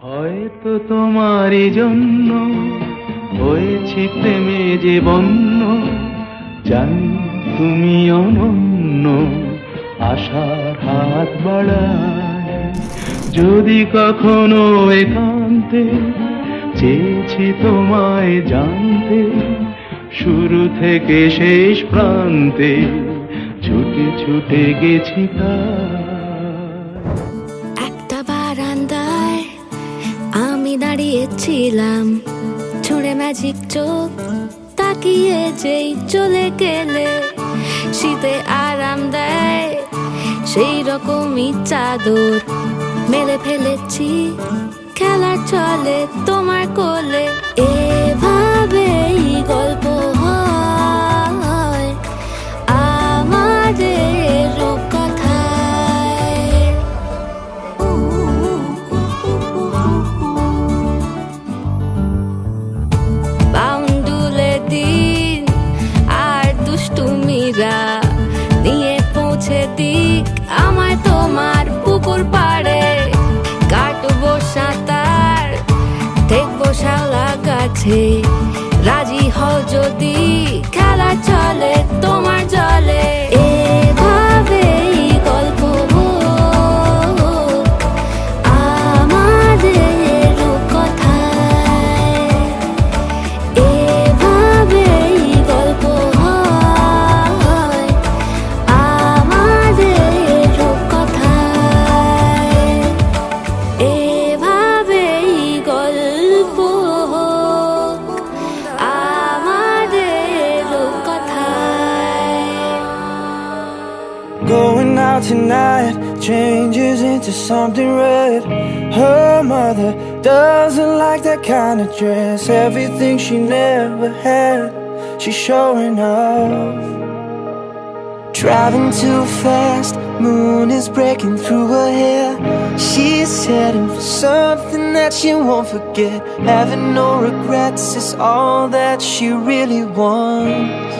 হয়তো তোমারই জন্য হয়েছি প্রেমে যে বন্য, জানি তুমি অনন্য, আশার হাত বাড়ায়। যদি কখনো একান্তে চেয়েছি তোমায় জানতে, শুরু থেকে শেষ প্রান্তে ছুটে ছুটে গেছি তাই। একটা বারান্দায় আমি দাঁড়িয়েছিলাম, ছুঁড়ে ম্যাজিক চোখ তাকিয়ে যেই চলে গেলে, শীতে আরাম দেয় সেই রকমই চাদর মেলে ফেলেছি, খেলা চলে তোমার কোলে। এভাবেই গল্প হয় আমাদের রূপকথায়। বাউন্ডুলে দিন আর দুষ্টুমিরা নিয়ে পৌঁছে দিক আমায় তোমার পুকুর পাড়ে। কাটবো সাঁতার, দেখবো শাওলা গাছে, রাজি হও যদি খেলা চলে তোমার জলে। এভাবেই গল্প হোক আমাদের রূপকথায়। এভাবেই গল্প হয় আমাদের রূপকথায়। এভাবেই গল্প হোক আমাদের রূপকথায়। Going out tonight changes into something red. Her mother doesn't like that kind of dress. Everything she never had, she's showing off. Driving too fast, moon is breaking through her hair. She's heading for something that she won't forget. Having no regrets is all that she really wants.